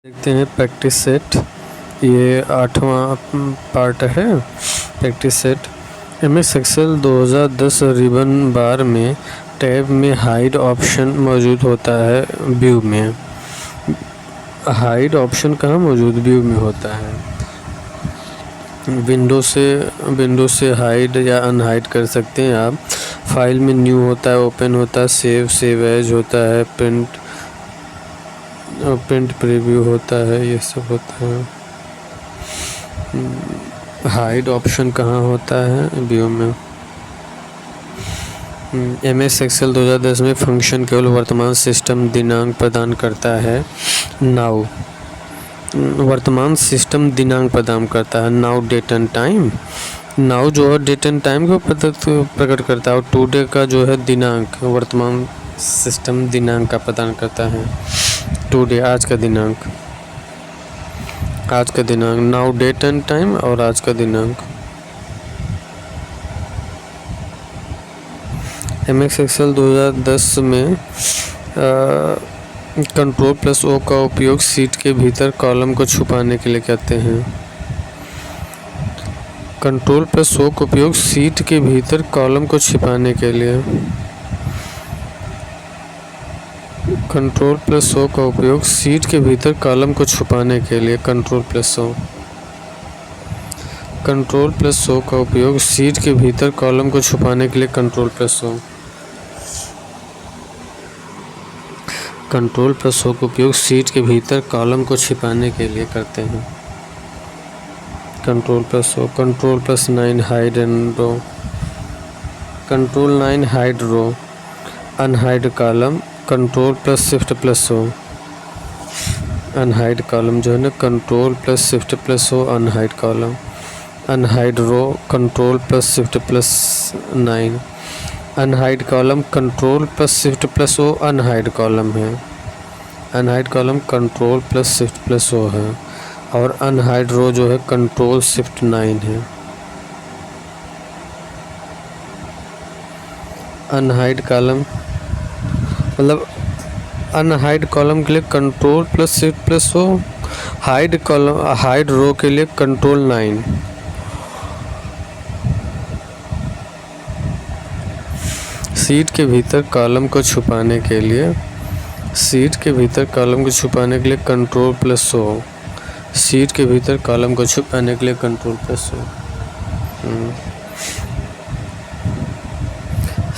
देखते हैं practice set. ये 8वां पार्ट है practice set. MS Excel 2010 ribbon bar में टैब में हाइड ऑप्शन मौजूद होता है। व्यू में हाइड ऑप्शन कहाँ मौजूद, व्यू में होता है। विंडो से हाइड या अनहाइड कर सकते हैं आप। फाइल में न्यू होता है, ओपन होता है, सेव एज होता है, प्रिंट प्रीव्यू होता है, ये सब होता है। हाइड ऑप्शन कहाँ होता है, व्यू में। एमएस एक्सेल 2010 में फंक्शन केवल वर्तमान सिस्टम दिनांक प्रदान करता है। नाउ वर्तमान सिस्टम दिनांक प्रदान करता है। Now date and time, now जो है डेट एंड टाइम को प्रकट करता है, और टुडे का जो है दिनांक, वर्तमान सिस्टम दिनांक का प्रदान करता है। टुडे आज का दिनांक, आज का दिनांक। नाउ डेट एंड टाइम और आज का दिनांक। एमएस एक्सेल 2010 में Ctrl+O का उपयोग सीट के भीतर कॉलम को छुपाने के लिए करते हैं। Ctrl+O का उपयोग सीट के भीतर कॉलम को छिपाने के लिए। Ctrl+O का उपयोग सीट के भीतर कॉलम को छुपाने के लिए। Ctrl+O का उपयोग सीट के भीतर कॉलम को छुपाने के लिए। Ctrl+O का उपयोग सीट के भीतर कॉलम को छिपाने के लिए करते हैं। Ctrl+O। Ctrl+9 hide and row. Ctrl+9 hide row, unhide column. Ctrl+Shift+O unhide column जो है ना, Ctrl+Shift+O unhide column. Unhide row Ctrl+Shift+9 unhide column. Ctrl+Shift+O unhide column है। अनहाइड कॉलम Ctrl+Shift+O है, और अनहाइड रो जो है Ctrl+Shift+9 है। अनहाइड कॉलम मतलब अनहाइड कॉलम के लिए Ctrl+Shift+O, हाइड कॉलम, हाइड रो के लिए Ctrl+9। सीट के भीतर कॉलम को छुपाने के लिए, सीट के भीतर कॉलम को छुपाने के लिए Ctrl+O। सीट के भीतर कॉलम को छुपाने के लिए Ctrl+O।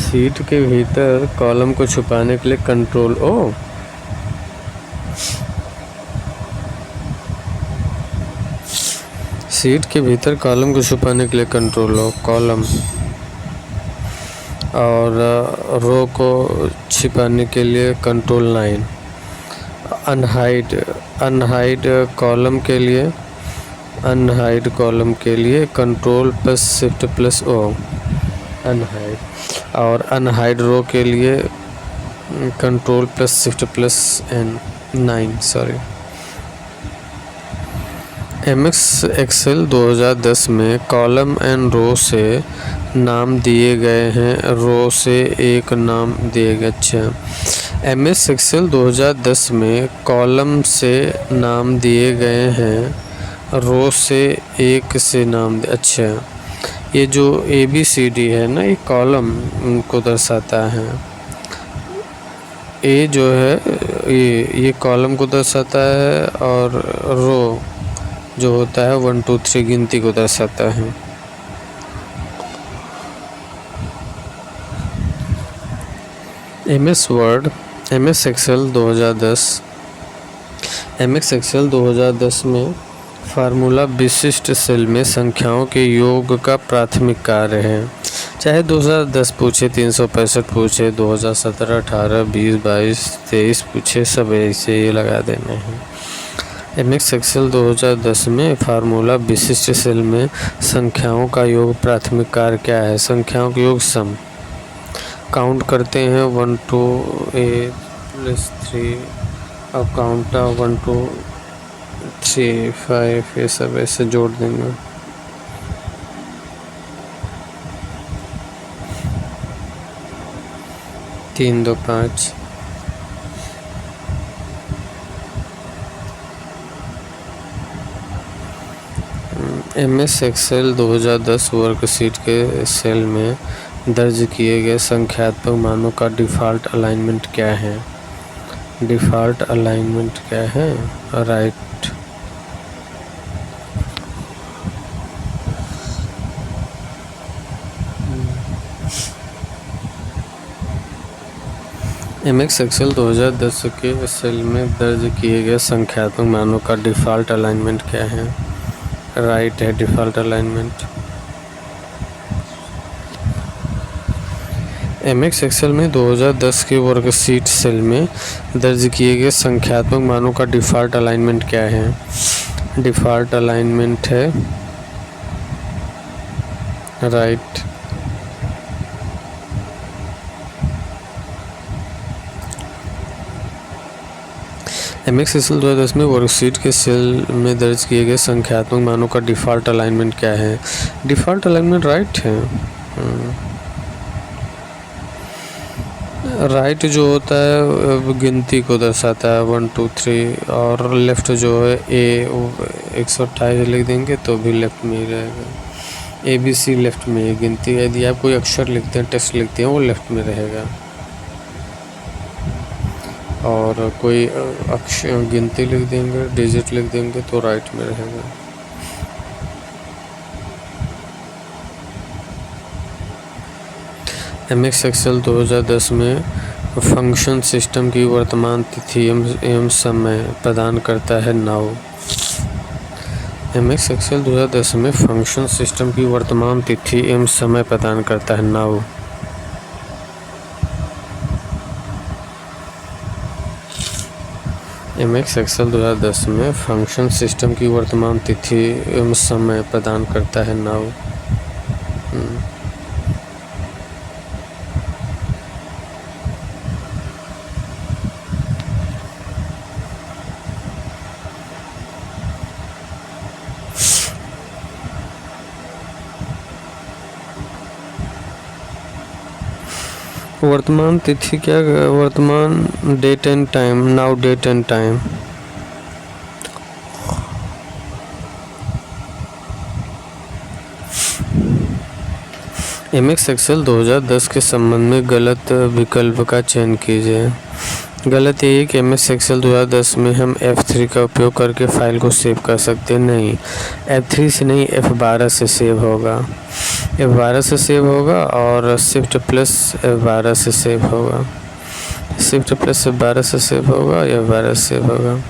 सीट के भीतर कॉलम को छुपाने के लिए Ctrl+O। सीट के भीतर कॉलम को छुपाने के लिए Ctrl+O कॉलम, और रो को छिपाने के लिए Ctrl+9। अनहाइड कॉलम के लिए, अनहाइड कॉलम के लिए Ctrl+Shift+O अनहाइड, और अनहाइड रो के लिए Ctrl+Shift+9 सॉरी। एमएस एक्सेल 2010 में कॉलम एंड रो से नाम दिए गए हैं। रो से एक नाम दिए गए। अच्छा, एमएस एक्सेल 2010 में कॉलम से नाम दिए गए हैं, रो से एक से नाम। अच्छा, ये जो ABCD है ना, ये कॉलम को दर्शाता है। ए जो है ये कॉलम को दर्शाता है, और रो जो होता है 1 2 3 गिनती को दर्शाता है। एमएस वर्ड, एमएस एक्सेल 2010 में फार्मूला विशिष्ट सेल में संख्याओं के योग का प्राथमिक कार्य है। चाहे 2010 पूछे, 365 पूछे, 2017, 18, 20, 22, 23 पूछे, सब ऐसे ये लगा देने हैं। एमएस एक्सेल 2010 में फार्मूला विशिष्ट सेल में संख्याओं का योग प्राथमिक कार्य क्या है। संख्याओं का योग सम। काउंट करते हैं 1 2 8 +3, अब काउंट 1 2 3 5, ये सब ऐसे जोड़ देंगे। तीन 2 5, एम एस एक्सेल 2010 वर्कशीट के सेल में दर्ज किए गए संख्यात्मक मानों का डिफ़ॉल्ट अलाइनमेंट क्या है? डिफ़ॉल्ट अलाइनमेंट क्या है? राइट। एम एस एक्सेल 2010 के सेल में दर्ज किए गए संख्यात्मक मानों का डिफ़ॉल्ट अलाइनमेंट क्या है? राइट है default alignment. M S Excel में 2010 के वर्कशीट सेल में दर्ज किए गए संख्यात्मक मानों का डिफ़ॉल्ट अलाइनमेंट क्या है? डिफ़ॉल्ट अलाइनमेंट है राइट। एम एस एक्सेल 2010 में वर्कशीट के सेल में दर्ज किए गए संख्यात्मक मानों का डिफ़ॉल्ट अलाइनमेंट क्या है? डिफ़ॉल्ट अलाइनमेंट राइट है। राइट जो होता है गिनती को दर्शाता है 1 2 3, और लेफ़्ट जो है ए 128 लिख देंगे तो भी लेफ़्ट में ही रहेगा। ए बी सी लेफ़्ट में ही गिनती। यदि आप कोई अक्षर लिखते हैं, टेक्स्ट लिखते हैं, वो लेफ़्ट में रहेगा, और कोई अक्षर गिनती लिख देंगे, डिजिट लिख देंगे तो राइट में रहेगा। एम एस एक्सेल 2010 में फंक्शन सिस्टम की वर्तमान तिथि एवं समय प्रदान करता है नाउ। एम एस एक्सेल 2010 में फंक्शन सिस्टम की वर्तमान तिथि एवं समय प्रदान करता है नाउ। एम एस एक्सेल 2010 में फंक्शन सिस्टम की वर्तमान तिथि एवं समय प्रदान करता है नाउ। वर्तमान तिथि क्या? वर्तमान date and time, now date and time. M S Excel 2010 के संबंध में गलत विकल्प का चयन कीजिए। गलत ये है कि एम एस एक्सेल 2010 में हम F3 का उपयोग करके फाइल को सेव कर सकते हैं। नहीं, F3 से नहीं, F12 से सेव होगा। F12 से सेव होगा और शिफ्ट प्लस F12 से सेव होगा। शिफ्ट प्लस F12 से सेव होगा या F12 से सेव होगा।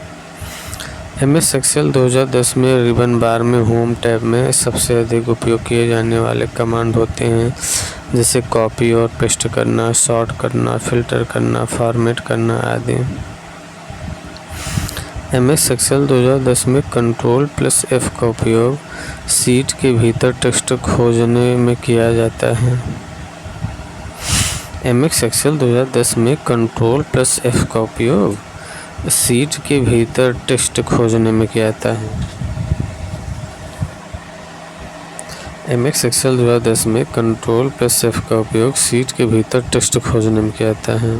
एम एस एक्सेल 2010 में रिबन बार में होम टैब में सबसे अधिक उपयोग किए जाने वाले कमांड होते हैं, जैसे कॉपी और पेस्ट करना, सॉर्ट करना, फिल्टर करना, फॉर्मेट करना आदि। एम एस एक्सेल 2010 में Ctrl+F का उपयोग शीट के भीतर टेक्स्ट खोजने में किया जाता है। एम एस एक्सेल 2010 में Ctrl+F का उपयोग शीट के भीतर टेक्स्ट खोजने में किया जाता है। एम एस एक्सेल 2010 में Ctrl+F का उपयोग शीट के भीतर टेक्स्ट खोजने में किया जाता है।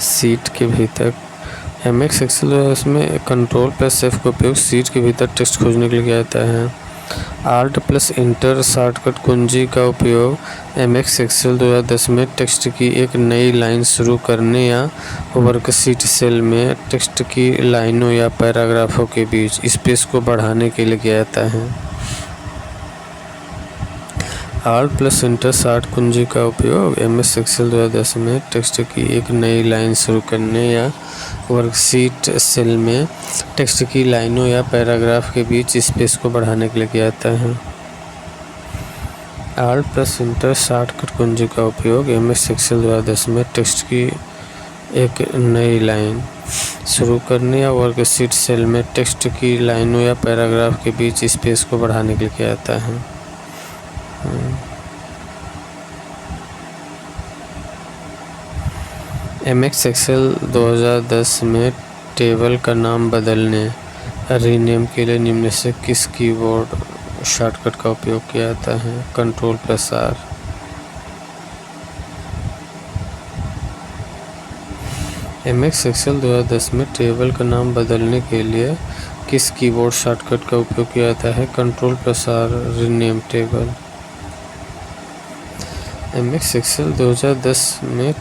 शीट के भीतर एम एस एक्सेल 2010 में Ctrl+F का उपयोग शीट के भीतर टेक्स्ट खोजने के लिए किया जाता है। Alt+Enter शॉर्टकट कुंजी का उपयोग एम एस एक्सेल 2010 में टेक्स्ट की एक नई लाइन शुरू करने या वर्कशीट सेल में टेक्स्ट की लाइनों या पैराग्राफों के बीच स्पेस को बढ़ाने के लिए किया जाता है। Alt+Enter शॉर्टकट कुंजी का उपयोग एम एस एक्सेल 2010 में टेक्स्ट की एक नई लाइन शुरू करने या वर्कशीट सेल में टेक्स्ट की लाइनों या पैराग्राफ के बीच स्पेस को बढ़ाने के लिए किया जाता है। Alt+Enter शॉर्टकट कुंजी का उपयोग एम एस एक्सेल 2010 में टेक्स्ट की एक नई लाइन शुरू करने या वर्कशीट सेल में टेक्स्ट की लाइनों या पैराग्राफ के बीच स्पेस को बढ़ाने के लिए किया जाता है। एम एस एक्सेल 2010 में टेबल का नाम बदलने रीनेम के लिए निम्न से किस कीबोर्ड शॉर्टकट का उपयोग किया जाता है? Ctrl+R। एम एस एक्सेल 2010 में टेबल का नाम बदलने के लिए किस कीबोर्ड शॉर्टकट का उपयोग किया जाता है? Control plus R. Rename table. MS Excel 2010 में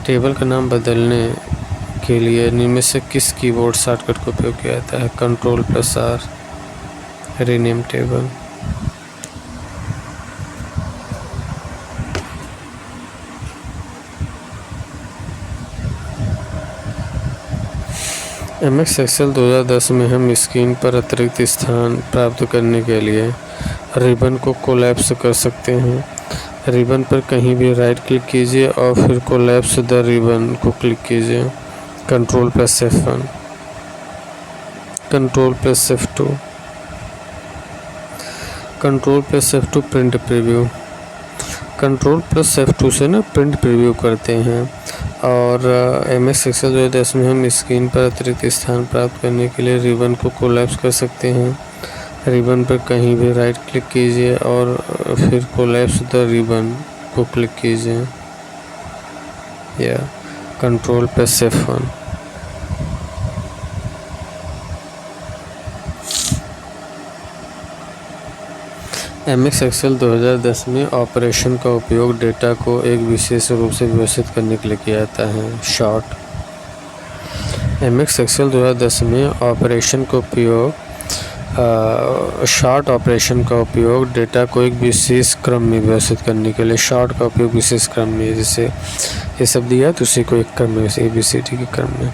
टेबल का नाम बदलने के लिए निम्न में से किस कीबोर्ड शॉर्टकट का उपयोग किया जाता है? Control plus R. Rename table. MS Excel 2010 में हम स्क्रीन पर अतिरिक्त स्थान प्राप्त करने के लिए रिबन को कोलैप्स कर सकते हैं। रिबन पर कहीं भी राइट क्लिक कीजिए और फिर कोलैप्स द रिबन को क्लिक कीजिए। Control plus F1। Control plus F2। Control plus F2 print preview. Control plus F2 से ना प्रिंट प्रीव्यू करते हैं। और एमएस एक्सेल 2010 में हम स्क्रीन पर अतिरिक्त स्थान प्राप्त करने के लिए रिबन को कोलैप्स कर सकते हैं। रिबन पर कहीं भी राइट क्लिक कीजिए और फिर कोलैप्स द रिबन को क्लिक कीजिए या control plus F1। MS Excel 2010 में ऑपरेशन का उपयोग डेटा को एक विशेष रूप से व्यवस्थित करने के लिए किया जाता है। शॉर्ट। एमएस एक्सेल 2010 में ऑपरेशन का उपयोग शॉर्ट ऑपरेशन का उपयोग डेटा को एक विशेष क्रम में व्यवस्थित करने के लिए। शॉर्ट का उपयोग विशेष क्रम में, जैसे ये सब दिया तो उसी को एक क्रम में, जैसे ABCD के क्रम में।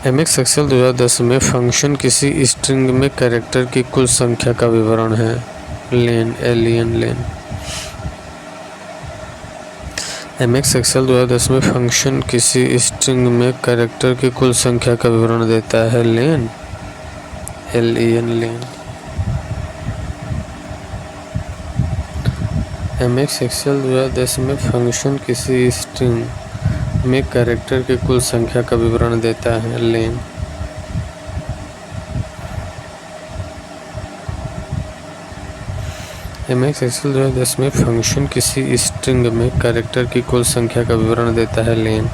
एमएस एक्सेल 2010 में फंक्शन किसी स्ट्रिंग में कैरेक्टर की कुल संख्या का विवरण है। लेन। LEN लेन। एमएस एक्सेल 2010 में फंक्शन किसी स्ट्रिंग में कैरेक्टर की कुल संख्या का विवरण देता है। लेन। LEN लेन। एमएस एक्सेल 2010 में फंक्शन किसी स्ट्रिंग में कैरेक्टर की कुल संख्या का विवरण देता है। लेन। एमएस एक्सेल 2010 में फंक्शन किसी स्ट्रिंग में कैरेक्टर की कुल संख्या का विवरण देता है। लेन।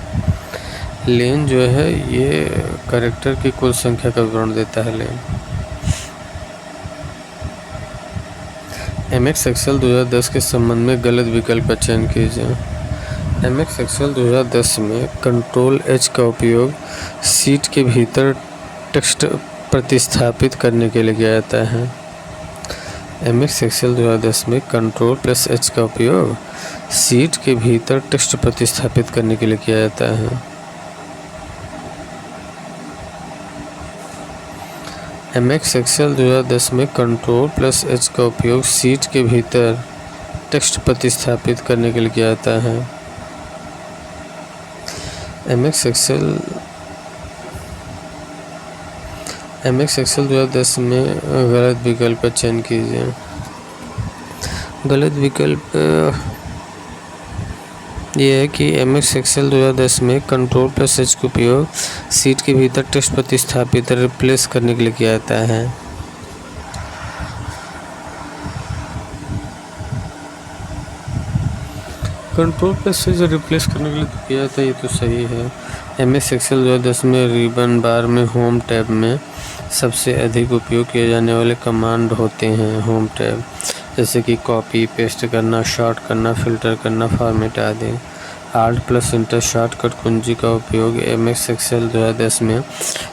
लेन जो है ये कैरेक्टर की कुल संख्या का विवरण देता है। लेन। एमएस एक्सेल 2010 के संबंध में गलत विकल्प का चयन कीजिए। एमएस एक्सेल 2010 में कंट्रोल H का उपयोग सीट के भीतर टेक्स्ट प्रतिस्थापित करने के लिए किया जाता है। एमएस एक्सेल 2010 में कंट्रोल प्लस H का उपयोग सीट के भीतर टेक्स्ट प्रतिस्थापित करने के लिए किया जाता है। एमएस एक्सेल 2010 में कंट्रोल प्लस H का उपयोग सीट के भीतर टेक्स्ट प्रतिस्थापित करने के लिए किया जाता है। एमएस एक्सेल 2010 में गलत विकल्प का चयन कीजिए। गलत विकल्प ये है कि एमएस एक्सेल 2010 में कंट्रोल प्लस H का उपयोग सीट के भीतर टेक्स्ट प्रतिस्थापित रिप्लेस करने के लिए किया जाता है। कंट्रोल प्लस H रिप्लेस करने के लिए किया जाता है, ये तो सही है। एमएस एक्सेल 2010 में रिबन बार में होम टैब में सबसे अधिक उपयोग किए जाने वाले कमांड होते हैं। होम टैब जैसे कि कॉपी पेस्ट करना, शॉर्ट करना, फिल्टर करना, फॉर्मेट आदि। आल्ट प्लस इंटर शॉर्टकट कुंजी का उपयोग एमएस एक्सेल 2010 में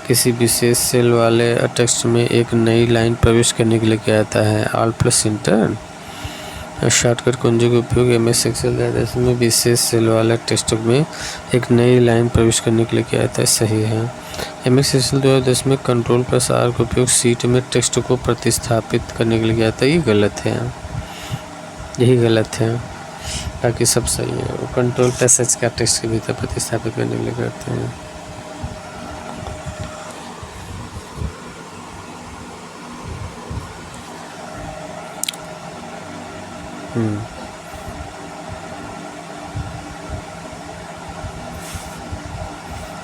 किसी विशेष सेल वाले टेक्स्ट में एक नई लाइन प्रवेश करने के लिए किया जाता है। आल्ट प्लस इंटर शॉर्टकट कुंजी का उपयोग एमएस एक्सेल 2010 में विशेष सेल वाले टेक्स्ट में एक नई लाइन प्रवेश करने के लिए किया जाता है। सही है। एमएस एक्सेल 2010 में कंट्रोल प्लस R का उपयोग सीट में टेक्स्ट को प्रतिस्थापित करने के लिए किया जाता है। ये गलत है, यही गलत है, बाकी सब सही है। वो कंट्रोल प्लस H का टेक्स्ट के भीतर प्रतिस्थापित करने के लिए करते हैं।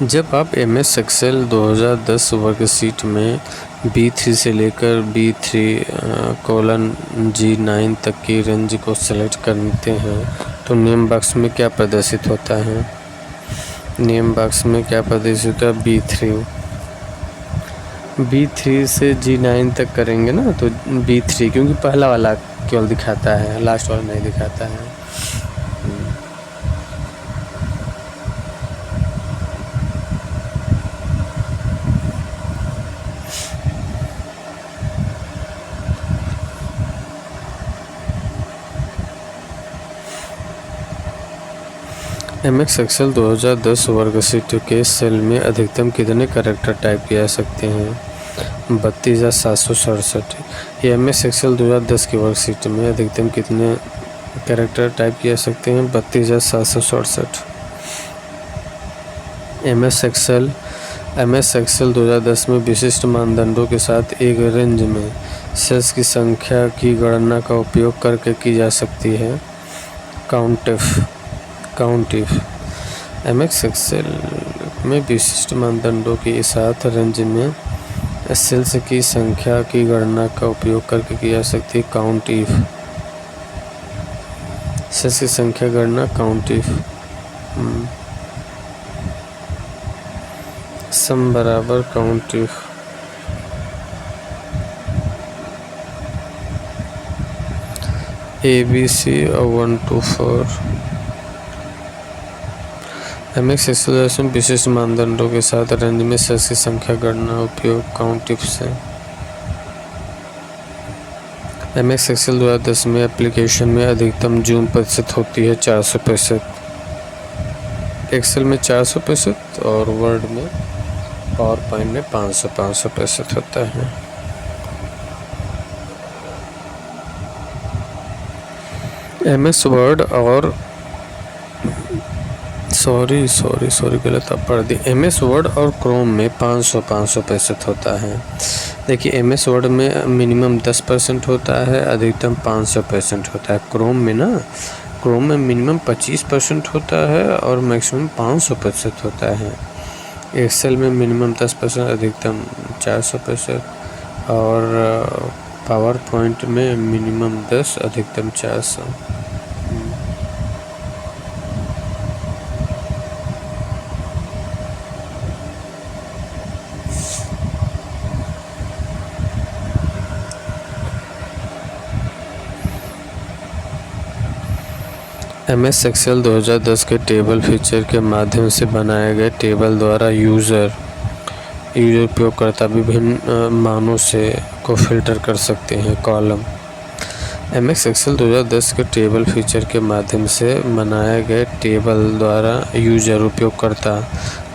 जब आप एमएस एक्सेल 2010 वर्कशीट में B3 से लेकर B3:G9 तक की रेंज को सेलेक्ट करते हैं तो नेम बॉक्स में क्या प्रदर्शित होता है? नेम बॉक्स में क्या प्रदर्शित होता है? B3। B3 से G9 तक करेंगे ना, तो B3 क्योंकि पहला वाला केवल दिखाता है, लास्ट वाला नहीं दिखाता है। MS एक्सेल 2010 वर्कशीट के सेल में अधिकतम कितने कैरेक्टर टाइप किया जा सकते हैं? 32,767। MS एक्सेल 2010 की वर्कशीट में अधिकतम कितने कैरेक्टर टाइप किया जा सकते हैं? 32,767। MS एक्सेल 2010 में विशिष्ट मानदंडों के साथ एक रेंज में सेल्स की संख्या की गणना का उपयोग करके की जा सकती है। Count if. MS एक्सेल में विशिष्ट मानदंडों के साथ रेंज में सेल्स की संख्या की गणना का उपयोग करके की जा सकती है। Count if. सेल्स की संख्या गणना काउंट इफ। सम बराबर काउंट इफ। ABC और 1 to 4। MS एक्सेल में विशिष्ट मानदंडों के साथ रेंज में सेल्स की संख्या गणना उपयोग काउंट इफ से। MS एक्सेल 2010 में एप्लीकेशन में अधिकतम जूम प्रतिशत होती है 400%। एक्सेल में 400% और वर्ड में पावर पॉइंट में 500% होता है। MS वर्ड और सॉरी गलत आप पढ़ दी। MS वर्ड और क्रोम में 500% होता है। देखिए MS वर्ड में मिनिमम 10% होता है, अधिकतम 500% होता है। क्रोम में मिनिमम 25% होता है और मैक्सिमम 500% होता है। एक्सेल में मिनिमम 10%, अधिकतम 400% और पावर पॉइंट में मिनिमम 10, अधिकतम 400। MS एक्सेल 2010 के टेबल फीचर के माध्यम से बनाए गए टेबल द्वारा यूज़र उपयोगकर्ता विभिन्न मानों से को फिल्टर कर सकते हैं। कॉलम। MS एक्सेल 2010 के टेबल फीचर के माध्यम से बनाए गए टेबल द्वारा यूज़र उपयोगकर्ता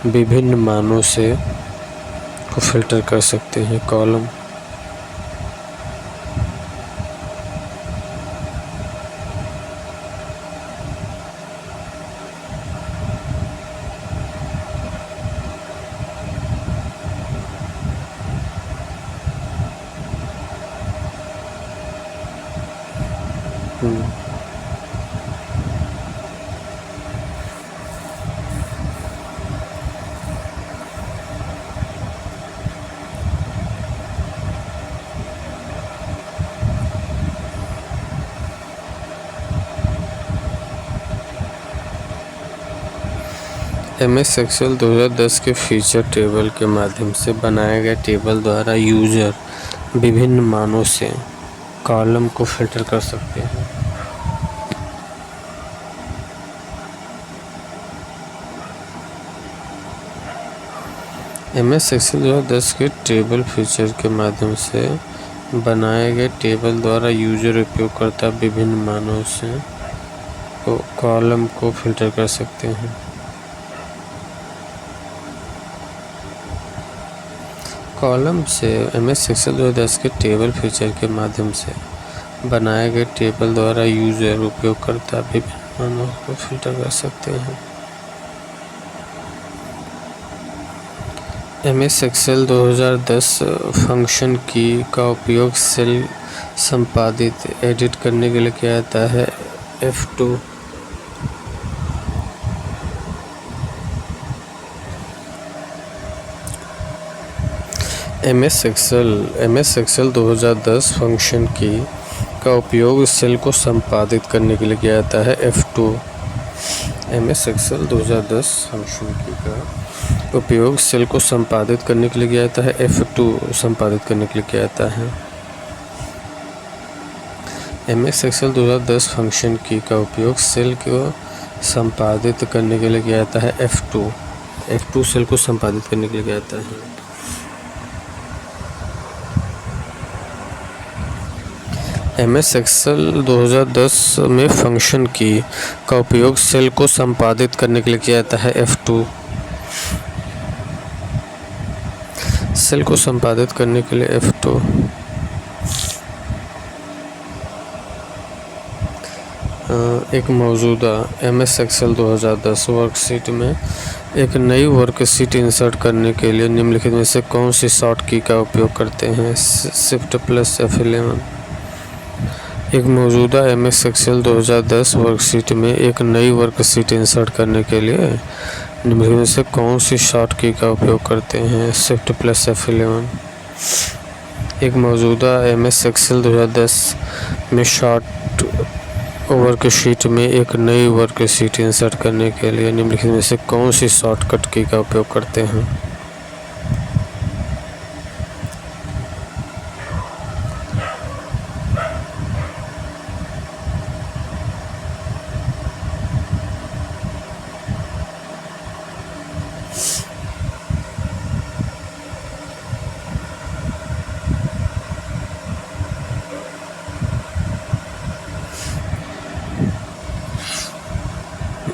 विभिन्न मानों से को फिल्टर कर सकते हैं। कॉलम। MS एक्सेल 2010 के फीचर टेबल के माध्यम से बनाए गए टेबल द्वारा यूज़र विभिन्न मानों से कॉलम को फिल्टर कर सकते हैं। MS एक्सेल 2010 के टेबल फीचर के माध्यम से बनाए गए टेबल द्वारा यूज़र उपयोगकर्ता विभिन्न मानों से कॉलम को फिल्टर कर सकते हैं। कॉलम से MS एक्सेल 2010 के टेबल फीचर के माध्यम से बनाए गए टेबल द्वारा यूज़र उपयोगकर्ता विभिन्न मानों को फिल्टर कर सकते हैं। MS एक्सेल 2010 फंक्शन की का उपयोग सेल संपादित एडिट करने के लिए किया जाता है। F2। MS एक्सेल 2010 फंक्शन की का उपयोग सेल को संपादित करने के लिए किया जाता है। F2। MS एक्सेल 2010 फंक्शन की का उपयोग सेल को संपादित करने के लिए किया जाता है, F2 संपादित करने के लिए किया जाता है। MS एक्सेल 2010 फंक्शन की का उपयोग सेल को संपादित करने के लिए किया जाता है, F2 सेल को संपादित करने के लिए किया जाता है। MS एक्सेल 2010 में फंक्शन की का उपयोग सेल को संपादित करने के लिए किया जाता है, F2 सेल को संपादित करने के लिए F2। एक मौजूदा MS एक्सेल 2010 वर्कशीट में एक नई वर्कशीट इंसर्ट करने के लिए निम्नलिखित में से कौन सी शॉर्ट की का उपयोग करते हैं? Shift plus F11। एक मौजूदा MS एक्सेल 2010 वर्कशीट में एक नई वर्कशीट इंसर्ट करने के लिए निम्नलिखित में से कौन सी शॉर्ट की का उपयोग करते हैं? Shift plus F11। एक मौजूदा MS एक्सेल 2010 में शॉर्ट वर्कशीट में एक नई वर्कशीट इंसर्ट करने के लिए निम्नलिखित में से कौन सी शॉर्टकट की का उपयोग करते हैं?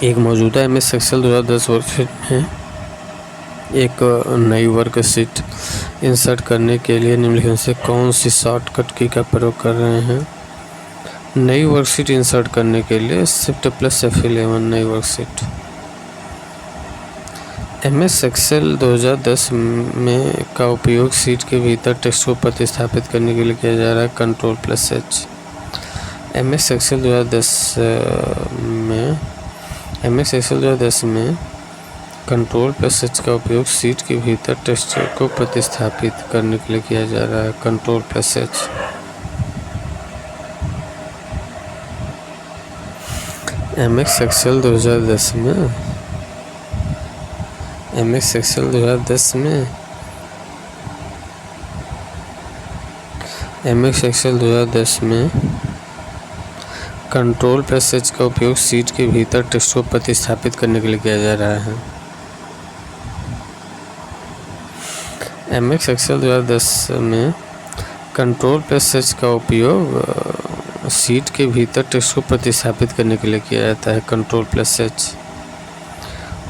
एक मौजूदा MS एक्सेल 2010 वर्कशीट में एक नई वर्कशीट इंसर्ट करने के लिए निम्नलिखित से कौन सी शॉर्टकट की का प्रयोग कर रहे हैं? नई वर्कशीट इंसर्ट करने के लिए शिफ्ट प्लस F11 नई वर्कशीट। MS एक्सेल 2010 में का उपयोग सीट के भीतर टेक्स्ट को प्रतिस्थापित करने के लिए किया जा रहा है, control plus H। MS Excel 2010 में कंट्रोल प्लस H का उपयोग सीट के भीतर टेक्स्ट को प्रतिस्थापित करने के लिए किया जा रहा है, control plus H। MS Excel 2010 में कंट्रोल प्लस H का उपयोग सीट के भीतर टेक्स्ट को प्रतिस्थापित करने के लिए किया जा रहा है। MS एक्सेल 2010 में कंट्रोल प्लस H का उपयोग सीट के भीतर टेक्स्ट को प्रतिस्थापित करने के लिए किया जाता है, control plus H।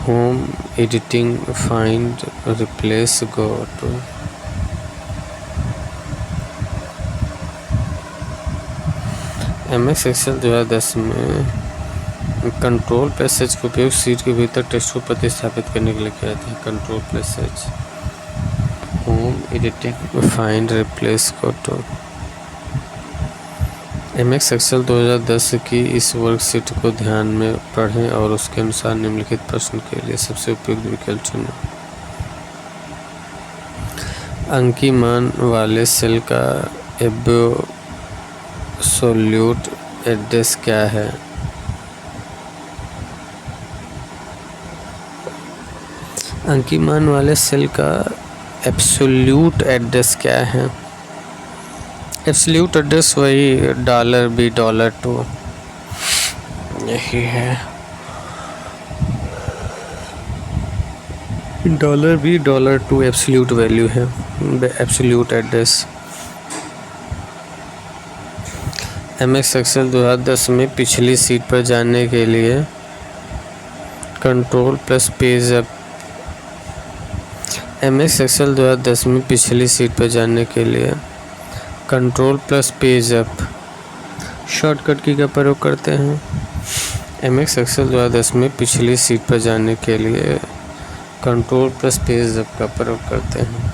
Home, editing, find, replace, go to. MS Excel 2010 में कंट्रोल प्लस H का उपयोग सीट के भीतर टेक्स्ट को प्रतिस्थापित करने के लिए किया जाता है, control plus H। Home, editing, find, replace, go to. MS Excel 2010 की इस वर्कशीट को ध्यान में पढ़ें और उसके अनुसार निम्नलिखित प्रश्न के लिए सबसे उपयुक्त विकल्प चुनें। अंकी मान वाले सेल का एब्सोल्यूट एड्रेस क्या है? अंकी मान वाले सेल का एब्सोल्यूट एड्रेस क्या है? एब्सोल्यूट एड्रेस वही $B $2 यही है। $B $2 एब्सोल्यूट वैल्यू है, एब्सोल्यूट एड्रेस। MS एक्सेल 2010 में पिछली सीट पर जाने के लिए control plus page up. MS Excel 2010 में पिछली सीट पर जाने के लिए control plus page up shortcut की का प्रयोग करते हैं। MS एक्सेल 2010 में पिछली सीट पर जाने के लिए कंट्रोल प्लस पेज अप का प्रयोग करते हैं।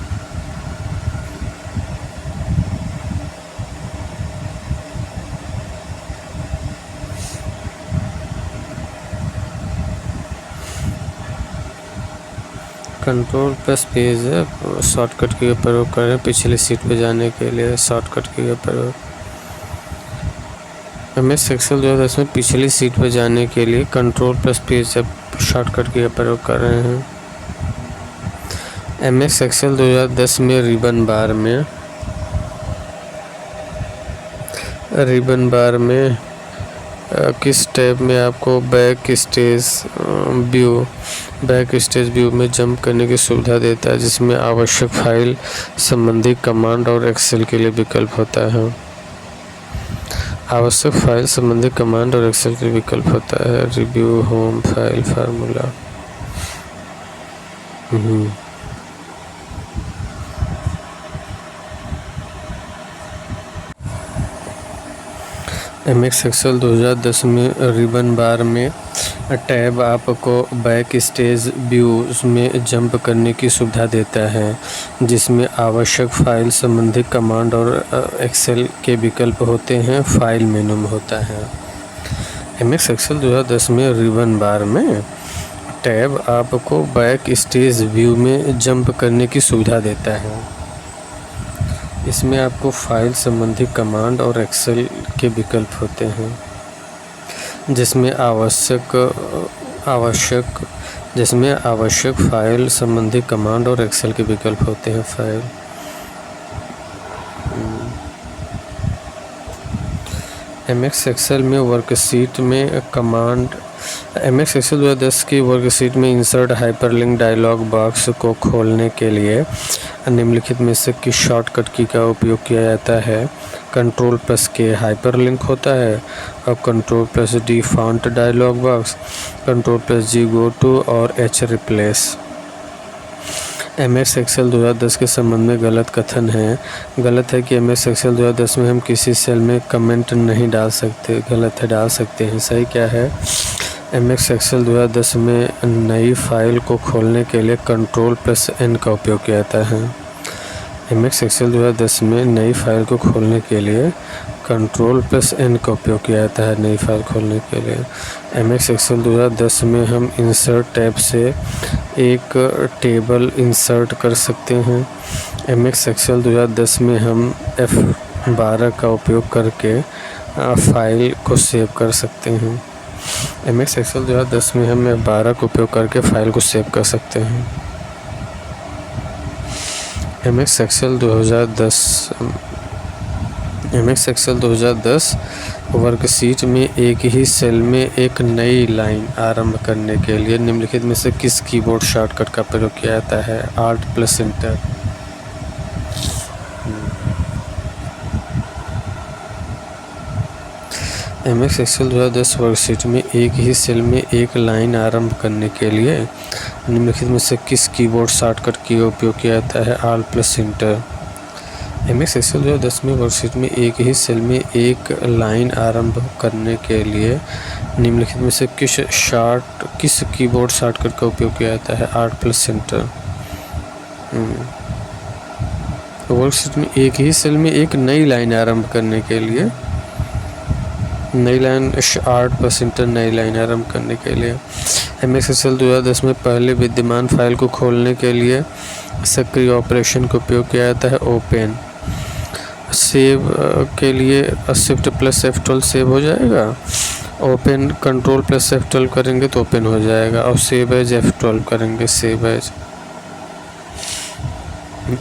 Control plus page up shortcut की का प्रयोग करें पिछली सीट पर जाने के लिए, शॉर्टकट की का प्रयोग। MS एक्सेल 2010 में पिछली सीट पर जाने के लिए control plus page up shortcut की का प्रयोग कर रहे हैं। MS एक्सेल 2010 में रिबन बार में किस टैब में आपको बैक स्टेज व्यू में जंप करने की सुविधा देता है, जिसमें आवश्यक फाइल संबंधी कमांड और एक्सेल के लिए विकल्प होता है। आवश्यक फाइल संबंधी कमांड और एक्सेल के विकल्प होता है। Review, home, file, formula. MS Excel 2010 में रिबन बार में टैब आपको बैक स्टेज व्यू में जंप करने की सुविधा देता है, जिसमें आवश्यक फाइल संबंधी कमांड और एक्सेल के विकल्प होते हैं। फाइल मेनू में होता है। MS एक्सेल 2010 में रिबन बार में टैब आपको बैक स्टेज व्यू में जंप करने की सुविधा देता है। इसमें आपको फाइल संबंधी कमांड और एक्सेल के विकल्प होते हैं, जिसमें आवश्यक फाइल संबंधी कमांड और एक्सेल के विकल्प होते हैं। फाइल MS एक्सेल में वर्कशीट में कमांड MS एक्सेल 2010 की वर्कशीट में इंसर्ट हाइपरलिंक डायलॉग बॉक्स को खोलने के लिए निम्नलिखित में से किस शॉर्टकट की का उपयोग किया जाता है। Ctrl+K हाइपरलिंक होता है और Ctrl+D font dialog box, Ctrl+G go to और H रिप्लेस। MS एक्सेल 2010 के संबंध में गलत कथन है। गलत है कि MS एक्सेल 2010 में हम किसी सेल में कमेंट नहीं डाल सकते। गलत है, डाल सकते हैं। सही क्या है? MS एक्सेल 2010 में नई फाइल को खोलने के लिए Ctrl+N का उपयोग किया जाता है। MS एक्सेल 2010 में नई फाइल को खोलने के लिए Ctrl+N का उपयोग किया जाता है। नई फाइल खोलने के लिए MS एक्सेल 2010 में हम इंसर्ट टैब से एक टेबल इंसर्ट कर सकते हैं। MS एक्सेल 2010 में हम F12 का उपयोग करके फाइल को सेव कर सकते हैं। MS एक्सेल 2010 में हम F12 का उपयोग करके फाइल को सेव कर सकते हैं। MS एक्सेल 2010 वर्कशीट में एक ही सेल में एक नई लाइन आरंभ करने के लिए निम्नलिखित में से किस कीबोर्ड शॉर्टकट का प्रयोग किया जाता है। Alt+Enter। MS एक्सेल 2010 वर्कशीट में एक ही सेल में एक लाइन आरंभ करने के लिए निम्नलिखित में से किस कीबोर्ड शॉर्टकट का उपयोग किया जाता है। Alt+Enter। MS एक्सेल 2010 में वर्कशीट में एक ही सेल में एक लाइन आरंभ करने के लिए निम्नलिखित में से किस कीबोर्ड शॉर्टकट का उपयोग किया जाता है। Alt+Enter। वर्कशीट में एक ही सेल में एक नई लाइन आरंभ करने के लिए नई लाइन Alt+Enter नई लाइन आरंभ करने के लिए। MS एक्सेल 2010 में पहले विद्यमान फाइल को खोलने के लिए सक्रिय ऑपरेशन का उपयोग किया जाता है। ओपन। सेव के लिए Shift+F12 सेव हो जाएगा। ओपन Ctrl+F12 करेंगे तो ओपन हो जाएगा और सेव एज F12 करेंगे सेव एज।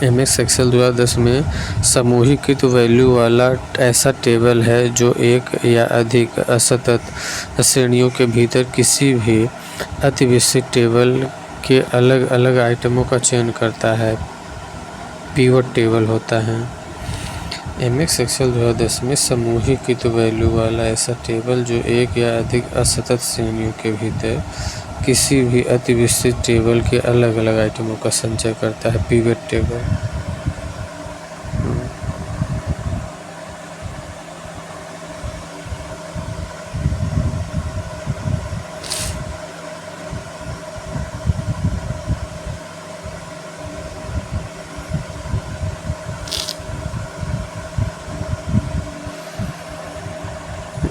MS एक्सेल 2010 में समूहीकृत वैल्यू वाला ऐसा टेबल है जो एक या अधिक असतत श्रेणियों के भीतर किसी भी अतिविशिष्ट टेबल के अलग अलग आइटमों का चयन करता है। पिवट टेबल होता है। MS एक्सेल 2010 में समूहीकृत वैल्यू वाला ऐसा टेबल जो एक या अधिक असतत श्रेणियों के भीतर किसी भी अतिविशिष्ट टेबल के अलग अलग आइटमों का संचय करता है। Pivot table.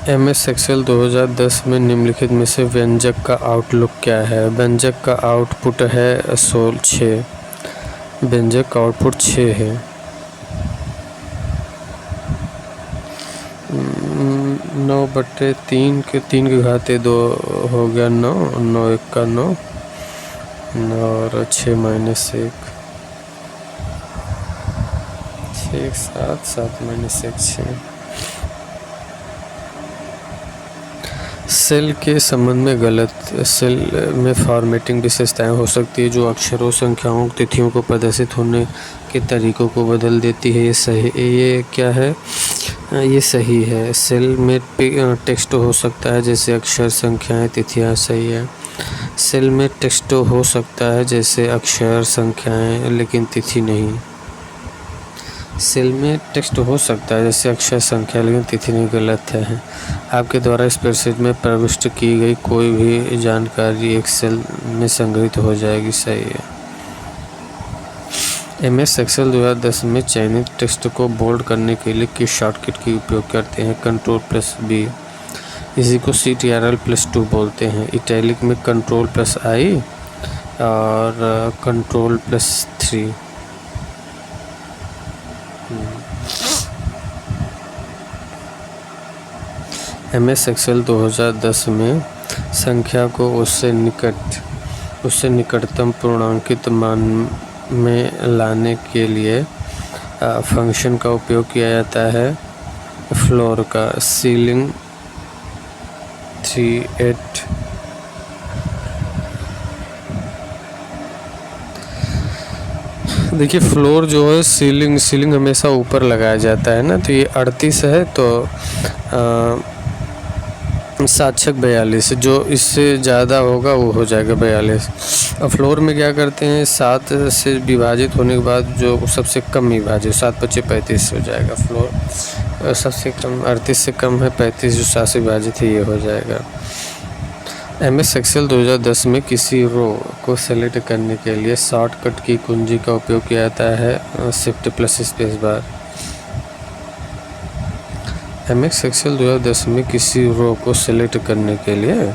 MS एक्सेल 2010 में निम्नलिखित में से व्यंजक का आउटपुट क्या है। व्यंजक का आउटपुट है 6। व्यंजक का आउटपुट 6 है। 9/3 के 3 की घाते 2 हो गया 9। 9 1 का 9 और 6 - 1। 6 7 -1 6। सेल के संबंध में गलत। सेल में फॉर्मेटिंग विशेषताएं हो सकती है जो अक्षरों, संख्याओं, तिथियों को प्रदर्शित होने के तरीकों को बदल देती है। ये क्या है? ये सही है। सेल में टेक्स्ट हो सकता है जैसे अक्षर, संख्याएं, तिथियां। सही है। सेल में टेक्स्ट हो सकता है जैसे अक्षर, संख्याएं, लेकिन तिथि नहीं। सेल में टेक्स्ट हो सकता है जैसे अक्षर, संख्या, लेकिन तिथि नहीं। गलत है। आपके द्वारा स्प्रेडशीट में प्रविष्ट की गई कोई भी जानकारी एक सेल में संग्रहित हो जाएगी। सही है। MS एक्सेल 2010 में चयनित टेक्स्ट को बोल्ड करने के लिए किस शॉर्टकट की उपयोग करते हैं? Ctrl+B। इसी को CTRL+2 बोलते हैं। इटैलिक में Ctrl+I और Ctrl+3। MS एक्सेल 2010 में संख्या को उससे निकटतम पूर्णांकित मान में लाने के लिए फंक्शन का उपयोग किया जाता है फ्लोर का। सीलिंग 38। देखिए फ्लोर जो है सीलिंग हमेशा ऊपर लगाया जाता है ना, तो ये 38 है, तो साक्षक 42, जो इससे ज़्यादा होगा वो हो जाएगा 42। अब फ्लोर में क्या करते हैं, 7 से विभाजित होने के बाद जो सबसे कम विभाजित 7 × 5 = 35 हो जाएगा। फ्लोर सबसे कम 38 से कम है, 35 जो 7 से विभाजित है ये हो जाएगा। MS एक्सेल 2010 में किसी रो को सेलेक्ट करने के लिए शॉर्टकट की कुंजी का उपयोग किया जाता है Shift+Spacebar। MS एक्सेल 2010 में किसी रो को सेलेक्ट करने के लिए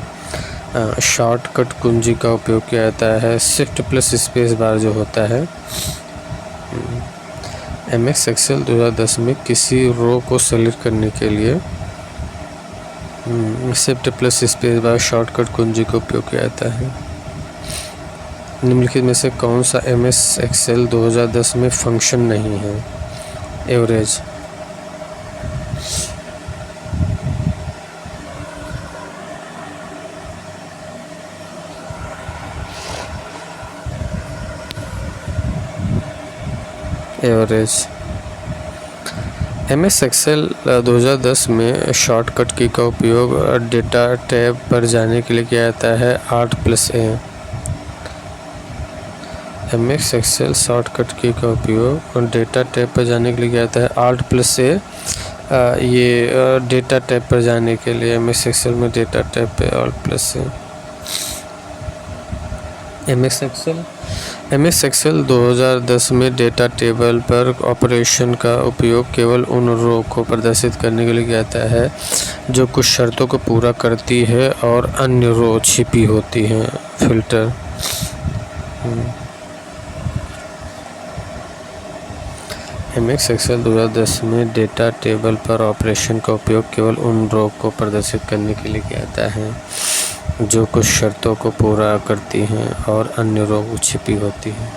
शॉर्टकट कुंजी का उपयोग किया जाता है Shift+Spacebar जो होता है। MS एक्सेल 2010 में किसी रो को सेलेक्ट करने के लिए Shift+Spacebar शॉर्टकट कुंजी का उपयोग किया जाता है। निम्नलिखित में से कौन सा MS एक्सेल 2010 में फंक्शन नहीं है? एवरेज। MS एक्सेल 2010 में शॉर्टकट की का उपयोग डेटा टैब पर जाने के लिए किया जाता है Alt+A। MS एक्सेल शॉर्टकट की का उपयोग डेटा टैब पर जाने के लिए किया जाता है Alt+A। ये डेटा टैब पर जाने के लिए MS एक्सेल में डेटा टैब पे Alt+A। MS एक्सेल 2010 में डेटा टेबल पर ऑपरेशन का उपयोग केवल उन रो को प्रदर्शित करने के लिए किया जाता है जो कुछ शर्तों को पूरा करती है और अन्य रो छिपी होती हैं। फिल्टर। MS एक्सेल 2010 में डेटा टेबल पर ऑपरेशन का उपयोग केवल उन रो को प्रदर्शित करने के लिए किया जाता है जो कुछ शर्तों को पूरा करती हैं और अन्य रो छिपी होती हैं।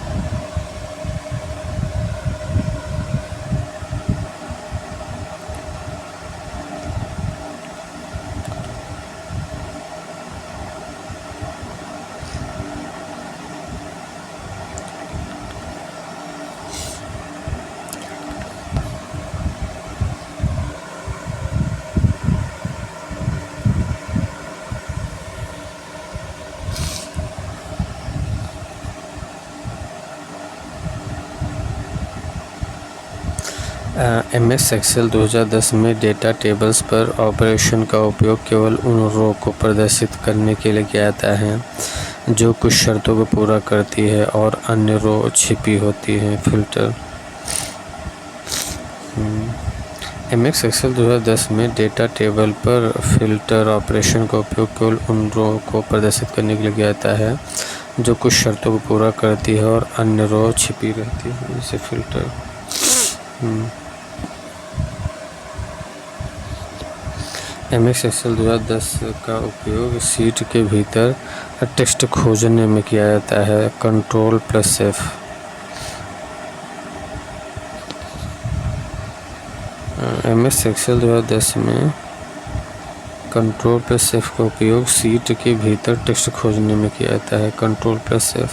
MS एक्सेल 2010 में डेटा टेबल्स पर ऑपरेशन का उपयोग केवल उन रो को प्रदर्शित करने के लिए किया जाता है जो कुछ शर्तों को पूरा करती है और अन्य रो छिपी होती हैं। फिल्टर। MS एक्सेल 2010 में डेटा टेबल पर फिल्टर ऑपरेशन का उपयोग केवल उन रो को प्रदर्शित करने के लिए किया जाता है जो कुछ शर्तों को पूरा करती है और अन्य रो छिपी रहती है, जैसे फिल्टर। MS एक्सेल 2010 का उपयोग शीट के भीतर टेक्स्ट खोजने में किया जाता है Ctrl+F। MS एक्सेल 2010 में कंट्रोल प्लस F का उपयोग सीट के भीतर टेक्स्ट खोजने में किया जाता है। Control plus F,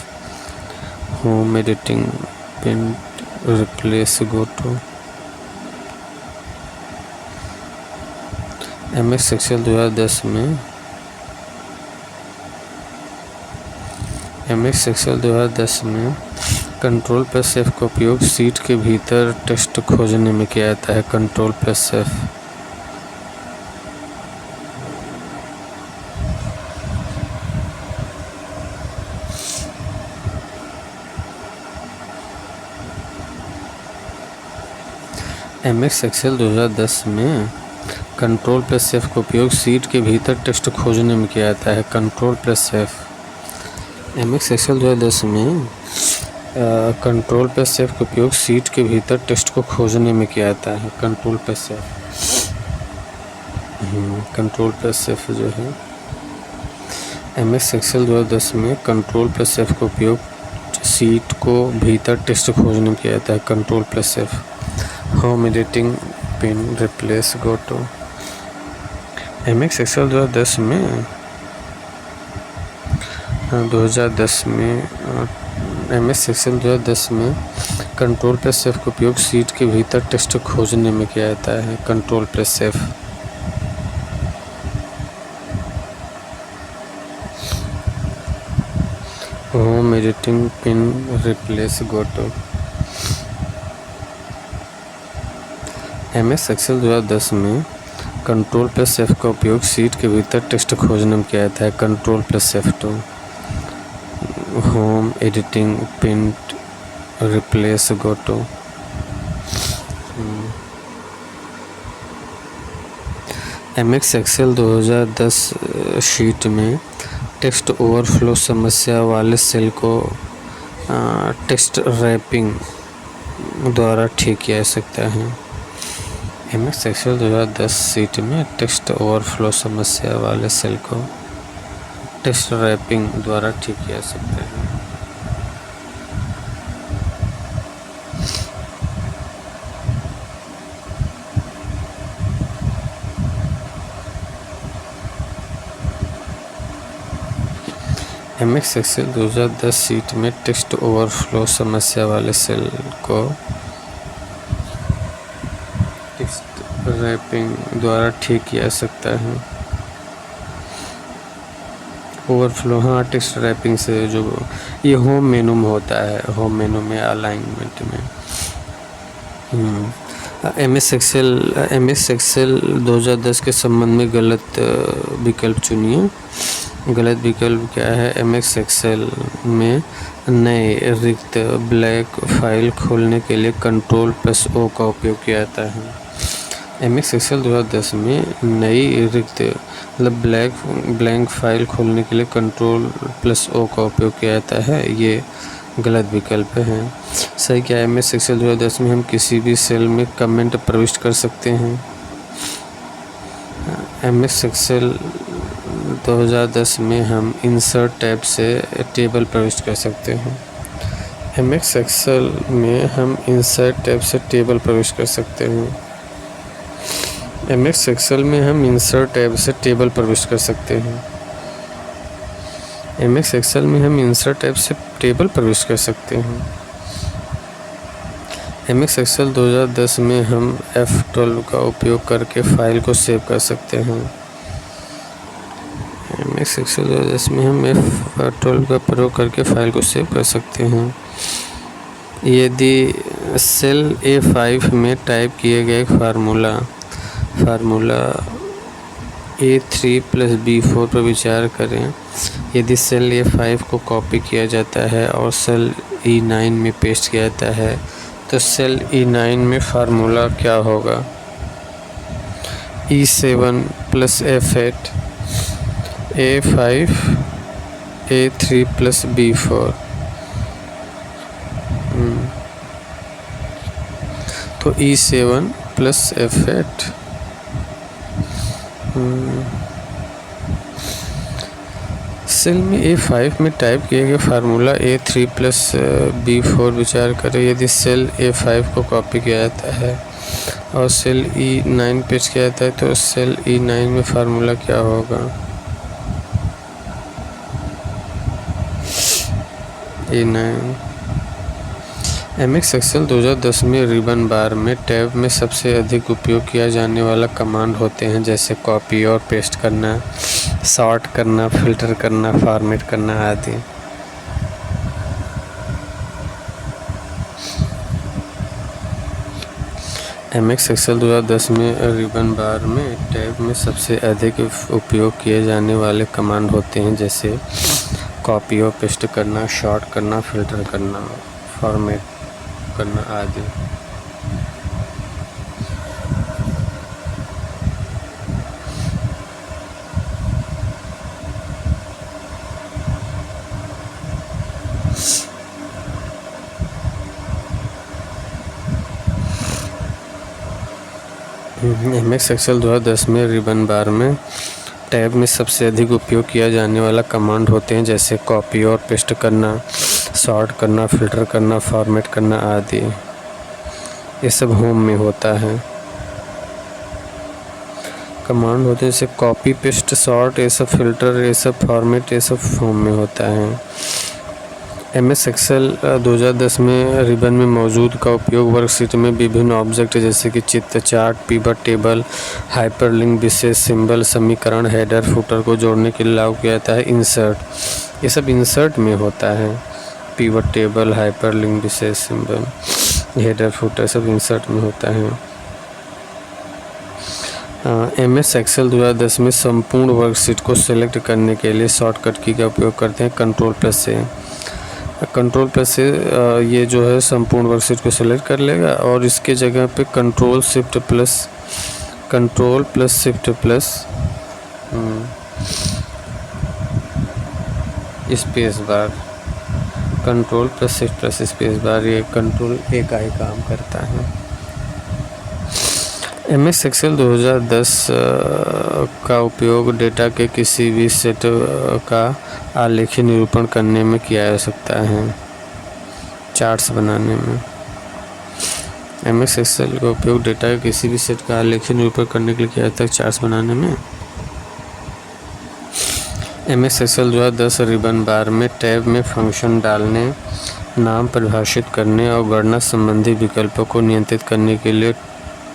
home editing, print, replace, go to. MS Excel 2010 में MS एक्सेल 2010 में कंट्रोल प्लस F का उपयोग सीट के भीतर टेक्स्ट खोजने में किया जाता है। Control plus F, MS Excel 2010 में कंट्रोल प्लस F का उपयोग सीट के भीतर टेक्स्ट खोजने में किया जाता है। Control plus F, MS Excel 2010 में कंट्रोल प्लस F का उपयोग सीट के भीतर टेक्स्ट को खोजने में किया जाता है। Control plus F, control plus F जो है MS एक्सेल 2010 में कंट्रोल प्लस F का उपयोग सीट को भीतर टेक्स्ट खोजने में किया जाता है। Control plus F, home editing, pin, replace, go to. MS Excel 2010 में 2010 में MS एक्सेल 2010 में कंट्रोल प्लस F का उपयोग सीट के भीतर टेक्स्ट खोजने में किया जाता है। Control plus F, home editing, pin, replace, go to. MS Excel 2010 में कंट्रोल प्लस F का उपयोग सीट के भीतर टेक्स्ट खोजने में किया जाता है। Control plus F2, home editing, print, replace, go to. MS Excel 2010 sheet में टेक्स्ट ओवरफ्लो समस्या वाले सेल को टेक्स्ट रैपिंग द्वारा ठीक किया जा सकता है। MS एक्सेल 2010 शीट में टेक्स्ट ओवरफ्लो समस्या वाले सेल को टेक्स्ट रैपिंग द्वारा ठीक किया जा सकता है। MS एक्सेल 2010 शीट में टेक्स्ट ओवरफ्लो समस्या वाले सेल को टेक्स्ट रैपिंग द्वारा ठीक किया जा सकता है। ओवरफ्लो, हाँ, टेक्स्ट रैपिंग से जो ये होम मेनू में होता है, होम मेनू में अलाइनमेंट में। MS एक्सेल 2010 के संबंध में गलत विकल्प चुनिए। गलत विकल्प क्या है? MS एक्सेल में नए रिक्त ब्लैक फाइल खोलने के लिए कंट्रोल प्लस O का उपयोग किया जाता है। MS एक्सेल 2010 में नई रिक्त मतलब ब्लैंक फाइल खोलने के लिए कंट्रोल प्लस O का उपयोग किया जाता है। ये गलत विकल्प है। सही क्या है? MS एक्सेल 2010 में हम किसी भी सेल में कमेंट प्रविष्ट कर सकते हैं। MS एक्सेल 2010 में हम इंसर्ट टैब से टेबल प्रविष्ट कर सकते हैं। MS एक्सेल में हम इंसर्ट टैब से टेबल प्रविष्ट कर सकते हैं। MS एक्सेल में हम इंसर्ट टैब से टेबल प्रविष्ट कर सकते हैं। MS एक्सेल में हम इंसर्ट टैब से टेबल प्रविष्ट कर सकते हैं। MS एक्सेल 2010 में हम F12 का उपयोग करके फाइल को सेव कर सकते हैं। MS एक्सेल 2010 में हम F12 का प्रयोग करके फाइल को सेव कर सकते हैं। यदि सेल A5 में टाइप किए गए फार्मूला A3 + B4 पर विचार करें। यदि सेल A5 को कॉपी किया जाता है और सेल E9 में पेस्ट किया जाता है तो सेल E9 में फार्मूला क्या होगा? E7 + F8 A5 A3 + B4। तो E7 + F8 सेल में A5 में टाइप किए गए फार्मूला A3 + B4 विचार करें। यदि सेल A5 को कॉपी किया जाता है और सेल E9 पेश किया जाता है, तो सेल E9 में फार्मूला क्या होगा? E9 MX एक्सेल 2010 में रिबन बार में टैब में सबसे अधिक उपयोग किया जाने वाला कमांड होते हैं, जैसे कॉपी और पेस्ट करना, सॉर्ट करना, फिल्टर करना, फॉर्मेट करना आदि। MX एक्सेल 2010 में रिबन बार में टैब में सबसे अधिक उपयोग किए जाने वाले कमांड होते हैं, जैसे कॉपी और पेस्ट करना, सॉर्ट करना, फिल्टर करना, फॉर्मेट करना आदि। MX एक्सेल 2010 में रिबन बार में टैब में सबसे अधिक उपयोग किया जाने वाला कमांड होते हैं, जैसे कॉपी और पेस्ट करना, सॉर्ट करना, फिल्टर करना, फॉर्मेट करना आदि। ये सब होम में होता है। कमांड होते हैं जैसे कॉपी, पेस्ट, सॉर्ट, ये सब फिल्टर, ये सब फॉर्मेट, ये सब होम में होता है। MS एक्सेल 2010 में रिबन में मौजूद का उपयोग वर्कशीट में विभिन्न ऑब्जेक्ट जैसे कि चित्र, चार्ट, पिवट टेबल, हाइपरलिंक, विशेष सिंबल, समीकरण, हेडर, फुटर को जोड़ने के लिए लागू किया जाता है। इंसर्ट, ये सब इंसर्ट में होता है। पिवट टेबल, हाइपरलिंक, विशेष सिंबल, हेडर, फुटर सब इंसर्ट में होता है। MS एक्सेल 2010 में संपूर्ण वर्कशीट को सिलेक्ट करने के लिए शॉर्टकट की का उपयोग करते हैं, कंट्रोल+ से। कंट्रोल+ से ये जो है संपूर्ण वर्कशीट को सिलेक्ट कर लेगा और इसके जगह पे कंट्रोल+Shift+, स्पेस बार, कंट्रोल+Shift+ स्पेस बार, ये कंट्रोल A का ही काम करता है। MS एक्सेल 2010 का उपयोग डेटा के किसी भी सेट का आलेखी निरूपण करने में किया जा सकता है, चार्ट्स बनाने में। MS एक्सेल का उपयोग डेटा के किसी भी सेट का आलेखी निरूपण करने के लिए किया जाता है, चार्ट्स बनाने में। MS एक्सेल 2010 रिबन बार में टैब में फंक्शन डालने, नाम परिभाषित करने और गणना संबंधी विकल्पों को नियंत्रित करने के लिए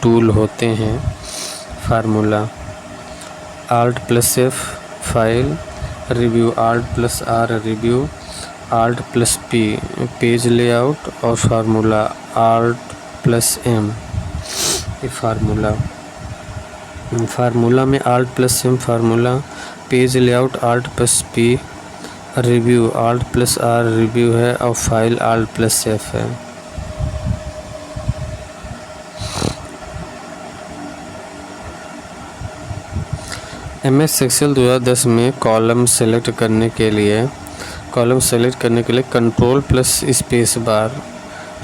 टूल होते हैं। Formula Alt+F file review, Alt+R review, Alt+P page layout और फार्मूला Alt+M। ये फार्मूला में Alt+M formula, page layout Alt+P review, Alt+R review है और फाइल Alt+F है। MS एक्सेल 2010 में कॉलम सेलेक्ट करने के लिए कंट्रोल+स्पेस बार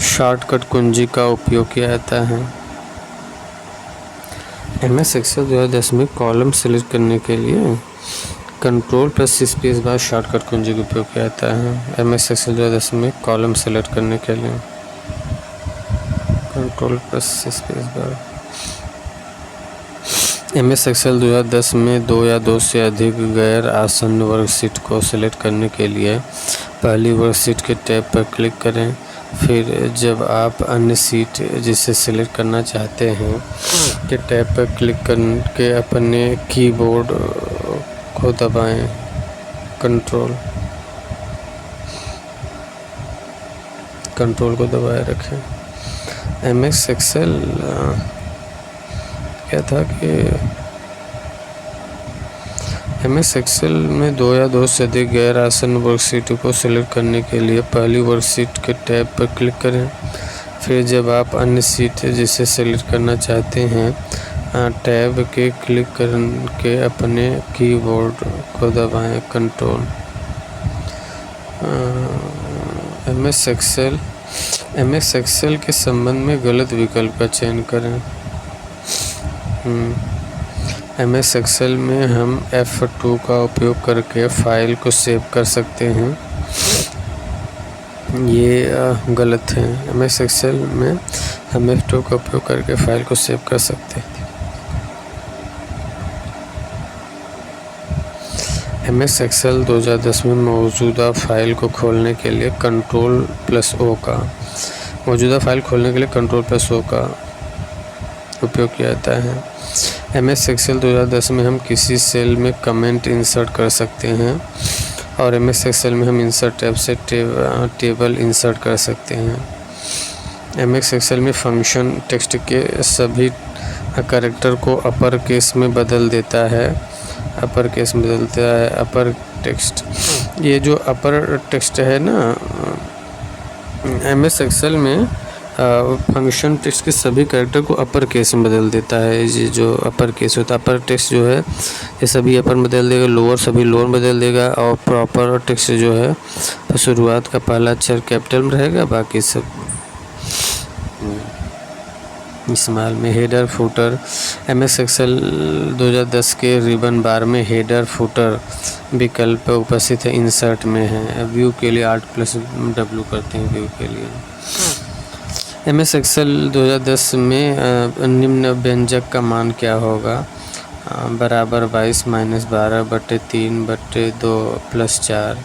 शॉर्टकट कुंजी का उपयोग किया जाता है। MS एक्सेल 2010 में कॉलम सेलेक्ट करने के लिए कंट्रोल+स्पेस बार शॉर्टकट कुंजी का उपयोग किया जाता है। MS एक्सेल 2010 में कॉलम सेलेक्ट करने के लिए कंट्रोल+स्पेस बार। MS एक्सेल 2010 में 2 या 2 से अधिक गैर आसन्न वर्कशीट को सिलेक्ट करने के लिए पहली वर्कशीट के टैब पर क्लिक करें। फिर जब आप अन्य सीट जिसे सिलेक्ट करना चाहते हैं के टैब पर क्लिक करके अपने कीबोर्ड को दबाएं, कंट्रोल को दबाए रखें। MS एक्सेल क्या था कि MS एक्सेल में 2 या 2 से अधिक गैर आसन्न वर्कशीट को सिलेक्ट करने के लिए पहली वर्कशीट के टैब पर क्लिक करें। फिर जब आप अन्य सीट जिसे सिलेक्ट करना चाहते हैं टैब के क्लिक करके अपने कीबोर्ड को दबाएं, कंट्रोल। MS एक्सेल के संबंध में गलत विकल्प का चयन करें। MS एक्सेल में हम F2 का उपयोग करके फाइल को सेव कर सकते हैं, ये गलत है। MS एक्सेल में हम F2 का उपयोग करके फाइल को सेव कर सकते हैं। MS एक्सेल 2010 में मौजूदा फाइल को खोलने के लिए Ctrl+O का उपयोग किया जाता है। MS एक्सेल 2010 में हम किसी सेल में कमेंट इंसर्ट कर सकते हैं और MS एक्सेल में हम इंसर्ट टैब से टेबल इंसर्ट कर सकते हैं। MS एक्सेल में फंक्शन टेक्स्ट के सभी कैरेक्टर को अपर केस में बदल देता है। अपर टेक्स्ट, ये जो अपर टेक्स्ट है ना, MS एक्सेल में फंक्शन टेक्स्ट के सभी कैरेक्टर को अपर केस में बदल देता है। ये जो अपर केस होता है, अपर टेक्स्ट जो है ये सभी अपर में बदल देगा, लोअर सभी लोअर में बदल देगा, और प्रॉपर टेक्स्ट जो है तो शुरुआत का पहला अक्षर कैपिटल में रहेगा, बाकी सब स्मॉल में। हेडर फुटर, MS एक्सेल 2010 के रिबन बार में हेडर फुटर विकल्प उपस्थित है, इंसर्ट में है। व्यू के लिए Alt+W करते हैं व्यू के लिए। MS एक्सेल 2010 में निम्न व्यंजक का मान क्या होगा? बराबर 22 - 12/3/2 + 4,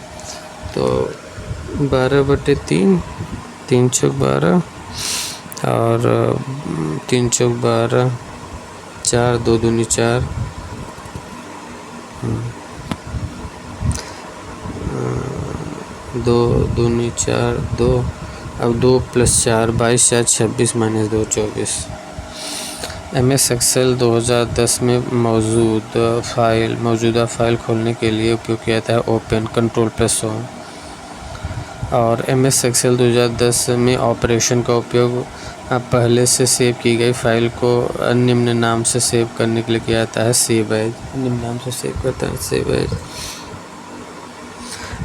तो 12/3, 3 × 12 और 3 × 12, 4, 2 दूनी 4, 2 दूनी 4, 2, अब 2 + 4, 22, 4, 26 - 2, 24। MS एक्सेल 2010 में मौजूदा फाइल खोलने के लिए उपयोग किया जाता है ओपन, Ctrl+O। और MS एक्सेल 2010 में ऑपरेशन का उपयोग पहले से सेव की गई फाइल को निम्न नाम से सेव करने के लिए किया जाता है सेव एज। निम्न नाम से सेव करता है सेव एज।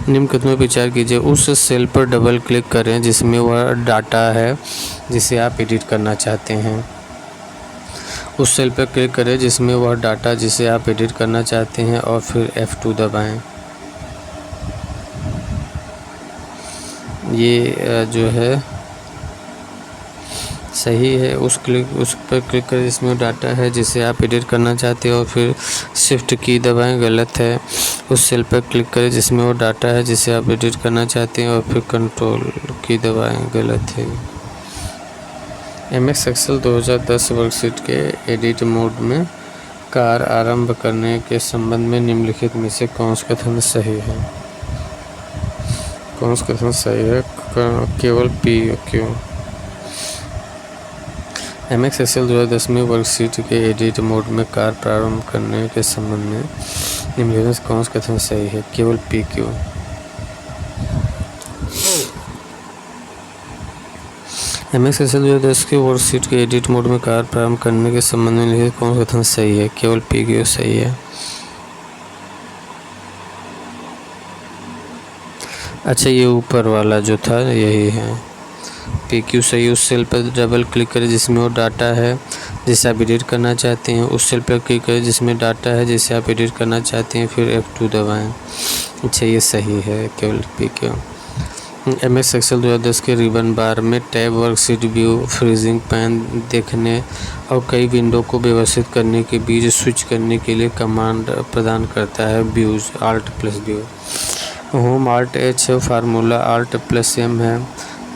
निम्न कथनों पर विचार कीजिए। उस सेल पर डबल क्लिक करें जिसमें वह डाटा है जिसे आप एडिट करना चाहते हैं। उस सेल पर क्लिक करें जिसमें वह डाटा जिसे आप एडिट करना चाहते हैं और फिर F2 दबाएं। ये जो है सही है। उस पर क्लिक करें जिसमें डाटा है जिसे आप एडिट करना चाहते हैं और फिर शिफ्ट की दबाएं, गलत है। उस सेल पर क्लिक करें जिसमें वो डाटा है जिसे आप एडिट करना चाहते हैं और फिर कंट्रोल की दबाएं, गलत है। MS एक्सेल 2010 वर्कशीट के एडिट मोड में कार्य आरंभ करने के संबंध में निम्नलिखित में से कौन सा कथन सही है? केवल P क्यों? MS एक्सेल 2010 में वर्कशीट के एडिट मोड में कार्य प्रारंभ करने के संबंध में निम्नलिखित में कौन सा कथन सही है? केवल P क्यों? MS एक्सेल 2010 के वर्कशीट के एडिट मोड में कार्य प्रारंभ करने के संबंध में निम्नलिखित कौन सा कथन सही है? केवल P क्यों सही है? अच्छा, ये ऊपर वाला जो था यही है, PQ सही। उस सेल पर डबल क्लिक करें जिसमें वो डाटा है जिसे आप एडिट करना चाहते हैं। उस सेल पर क्लिक करें जिसमें डाटा है जिसे आप एडिट करना चाहते हैं, फिर F2 दबाएं। अच्छा, ये सही है, केवल PQ। MS एक्सेल 2010 के रिबन बार में tab worksheet view, freezing pan देखने और कई विंडो को व्यवस्थित करने के बीच स्विच करने के लिए कमांड प्रदान करता है व्यूज, Alt+W। होम Alt+H है, फार्मूला Alt+M है,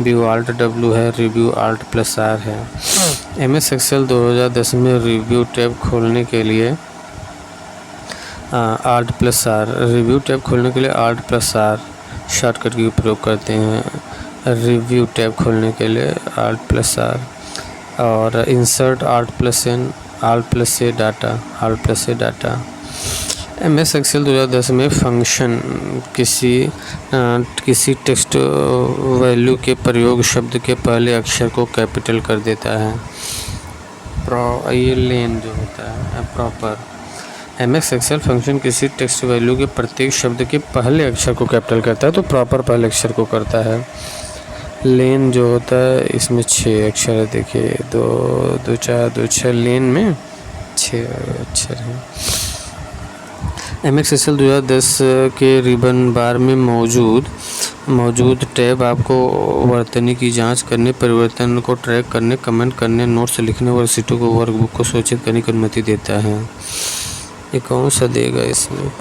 व्यू Alt+W है, रिव्यू Alt+R है। MS एक्सेल 2010 में रिव्यू टैब खोलने के लिए Alt+R, रिव्यू टैब खोलने के लिए Alt+R शॉर्टकट की उपयोग करते हैं। रिव्यू टैब खोलने के लिए Alt+R और insert Alt+N, Alt+A data. MS Excel 2010 में फंक्शन किसी टेक्स्ट वैल्यू के प्रयोग शब्द के पहले अक्षर को कैपिटल कर देता है। ये लेन जो होता है प्रॉपर। MS एक्सेल फंक्शन किसी टेक्स्ट वैल्यू के प्रत्येक शब्द के पहले अक्षर को कैपिटल करता है, तो प्रॉपर पहले अक्षर को करता है। लेन जो होता है इसमें 6 अक्षर है, देखिए 2, 2, 4, 2, 6, लेन में 6 अक्षर हैं। MS एक्सेल 2010 के रिबन बार में मौजूद मौजूद टैब आपको वर्तनी की जांच करने, परिवर्तन को ट्रैक करने, कमेंट करने, नोट्स लिखने, वर्कशीटों को वर्कबुक को सूचित करने की अनुमति देता है। ये कौन सा देगा इसमें?